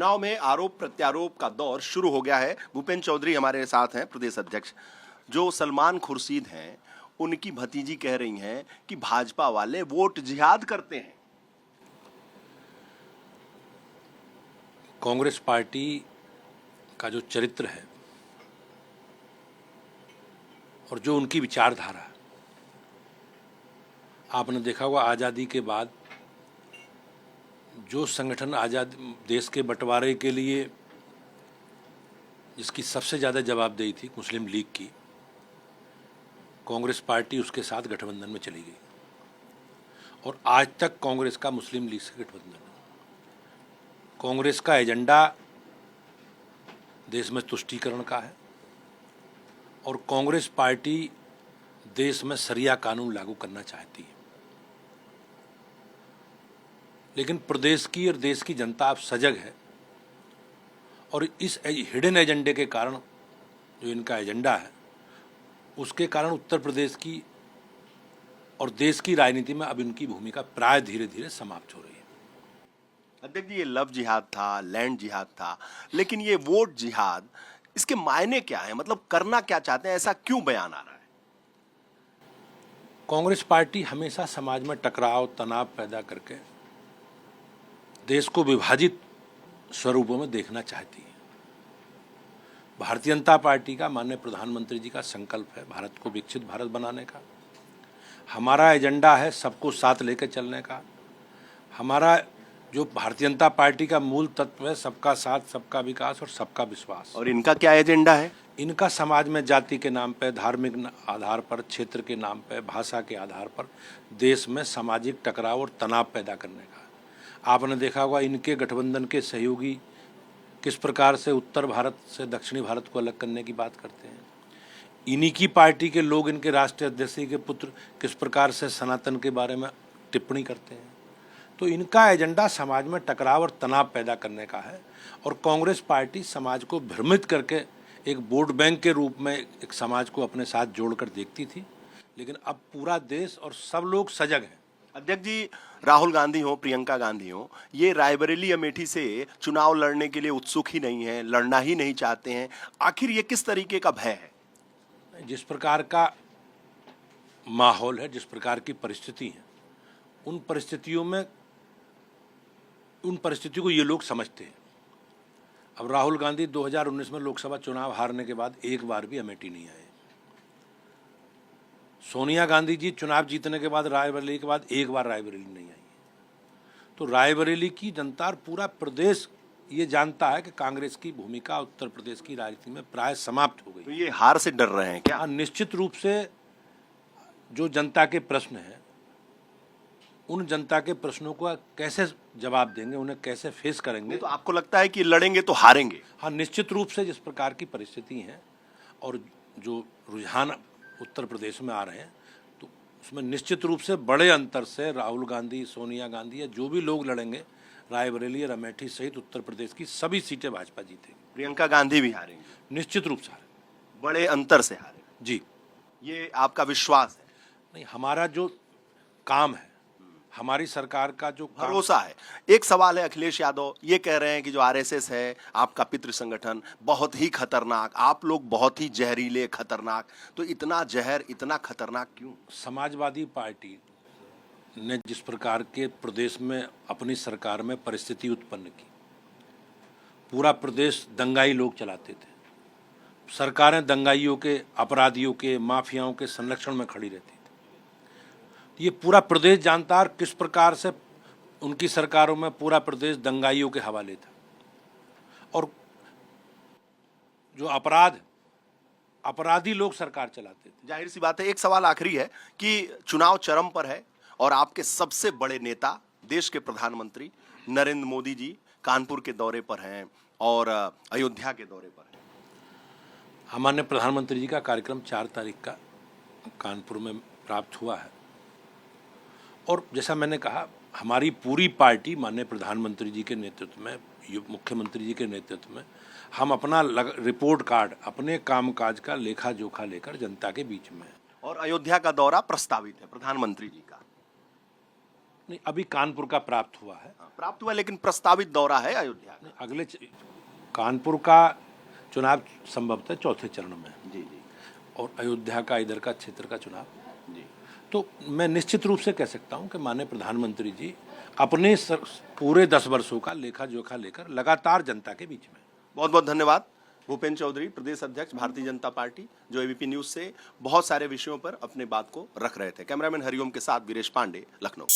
चुनाव में आरोप प्रत्यारोप का दौर शुरू हो गया है। भूपेंद्र चौधरी हमारे साथ हैं, प्रदेश अध्यक्ष। जो सलमान खुर्शीद हैं, उनकी भतीजी कह रही हैं कि भाजपा वाले वोट जिहाद करते हैं। कांग्रेस पार्टी का जो चरित्र है और जो उनकी विचारधारा है, आपने देखा होगा आज़ादी के बाद जो संगठन आज़ाद देश के बंटवारे के लिए जिसकी सबसे ज़्यादा जवाबदेही थी, मुस्लिम लीग की, कांग्रेस पार्टी उसके साथ गठबंधन में चली गई और आज तक कांग्रेस का मुस्लिम लीग से गठबंधन है। कांग्रेस का एजेंडा देश में तुष्टीकरण का है और कांग्रेस पार्टी देश में शरिया कानून लागू करना चाहती है, लेकिन प्रदेश की और देश की जनता अब सजग है और इस हिडन एजेंडे के कारण, जो इनका एजेंडा है, उसके कारण उत्तर प्रदेश की और देश की राजनीति में अब इनकी भूमिका प्राय धीरे धीरे समाप्त हो रही है। अध्यक्ष जी, ये लव जिहाद था, लैंड जिहाद था, लेकिन ये वोट जिहाद, इसके मायने क्या है? मतलब करना क्या चाहते हैं? ऐसा क्यों बयान आ रहा है? कांग्रेस पार्टी हमेशा समाज में टकराव, तनाव पैदा करके देश को विभाजित स्वरूपों में देखना चाहती है। भारतीय जनता पार्टी का, माननीय प्रधानमंत्री जी का संकल्प है भारत को विकसित भारत बनाने का। हमारा एजेंडा है सबको साथ लेकर चलने का। हमारा जो भारतीय जनता पार्टी का मूल तत्व है, सबका साथ, सबका विकास और सबका विश्वास। और इनका क्या एजेंडा है? इनका समाज में जाति के नाम पर, धार्मिक आधार पर, क्षेत्र के नाम पर, भाषा के आधार पर देश में सामाजिक टकराव और तनाव पैदा करने का। आपने देखा होगा इनके गठबंधन के सहयोगी किस प्रकार से उत्तर भारत से दक्षिणी भारत को अलग करने की बात करते हैं। इन्हीं की पार्टी के लोग, इनके राष्ट्रीय अध्यक्ष के पुत्र किस प्रकार से सनातन के बारे में टिप्पणी करते हैं। तो इनका एजेंडा समाज में टकराव और तनाव पैदा करने का है और कांग्रेस पार्टी समाज को भ्रमित करके एक वोट बैंक के रूप में एक समाज को अपने साथ जोड़कर देखती थी, लेकिन अब पूरा देश और सब लोग सजग हैं। अध्यक्ष जी, राहुल गांधी हो, प्रियंका गांधी हो, ये रायबरेली अमेठी से चुनाव लड़ने के लिए उत्सुक ही नहीं है, लड़ना ही नहीं चाहते हैं। आखिर ये किस तरीके का भय है? जिस प्रकार का माहौल है, जिस प्रकार की परिस्थिति है, उन परिस्थितियों को ये लोग समझते हैं। अब राहुल गांधी 2019 में लोकसभा चुनाव हारने के बाद एक बार भी अमेठी नहीं आए। सोनिया गांधी जी चुनाव जीतने के बाद, रायबरेली के बाद, एक बार रायबरेली नहीं आई। तो रायबरेली की जनता और पूरा प्रदेश ये जानता है कि कांग्रेस की भूमिका उत्तर प्रदेश की राजनीति में प्राय समाप्त हो गई। तो ये हार से डर रहे हैं क्या? निश्चित रूप से जो जनता के प्रश्न हैं, उन जनता के प्रश्नों को कैसे जवाब देंगे, उन्हें कैसे फेस करेंगे। तो आपको लगता है कि लड़ेंगे तो हारेंगे? हाँ, निश्चित रूप से जिस प्रकार की परिस्थिति है और जो रुझान उत्तर प्रदेश में आ रहे हैं, तो उसमें निश्चित रूप से बड़े अंतर से राहुल गांधी, सोनिया गांधी या जो भी लोग लड़ेंगे, रायबरेली और अमेठी सहित उत्तर प्रदेश की सभी सीटें भाजपा जीतेगी। प्रियंका गांधी भी हारेंगी? निश्चित रूप से हारेंगे, बड़े अंतर से हारेंगे जी। ये आपका विश्वास है? नहीं, हमारा जो काम है, हमारी सरकार का जो भरोसा है। एक सवाल है, अखिलेश यादव ये कह रहे हैं कि जो आरएसएस है, आपका पितृ संगठन, बहुत ही खतरनाक, आप लोग बहुत ही जहरीले, खतरनाक। तो इतना जहर, इतना खतरनाक क्यों? समाजवादी पार्टी ने जिस प्रकार के प्रदेश में अपनी सरकार में परिस्थिति उत्पन्न की, पूरा प्रदेश दंगाई लोग चलाते थे, सरकारें दंगाइयों के, अपराधियों के, माफियाओं के संरक्षण में खड़ी रहती थी। ये पूरा प्रदेश जानता है किस प्रकार से उनकी सरकारों में पूरा प्रदेश दंगाइयों के हवाले था और जो अपराधी लोग सरकार चलाते थे। जाहिर सी बात है। एक सवाल आखिरी है कि चुनाव चरम पर है और आपके सबसे बड़े नेता, देश के प्रधानमंत्री नरेंद्र मोदी जी कानपुर के दौरे पर हैं और अयोध्या के दौरे पर हैं। हमारे प्रधानमंत्री जी का कार्यक्रम 4 तारीख का कानपुर में प्राप्त हुआ है और जैसा मैंने कहा, हमारी पूरी पार्टी माननीय प्रधानमंत्री जी के नेतृत्व में, मुख्यमंत्री जी के नेतृत्व में, हम अपना रिपोर्ट कार्ड, अपने कामकाज का लेखा जोखा लेकर जनता के बीच में है। और अयोध्या का दौरा प्रस्तावित है प्रधानमंत्री जी का? नहीं, अभी कानपुर का प्राप्त हुआ है। प्राप्त हुआ, लेकिन प्रस्तावित दौरा है अयोध्या का। अगले कानपुर का चुनाव संभवतः चौथे चरण में है जी जी और अयोध्या का इधर का क्षेत्र का चुनाव। जी। तो मैं निश्चित रूप से कह सकता हूं कि माननीय प्रधानमंत्री जी अपने पूरे 10 वर्षों का लेखा जोखा लेकर लगातार जनता के बीच में। बहुत बहुत धन्यवाद भूपेंद्र चौधरी, प्रदेश अध्यक्ष भारतीय जनता पार्टी, जो एबीपी न्यूज से बहुत सारे विषयों पर अपने बात को रख रहे थे। कैमरामैन हरिओम के साथ वीरेश पांडे, लखनऊ।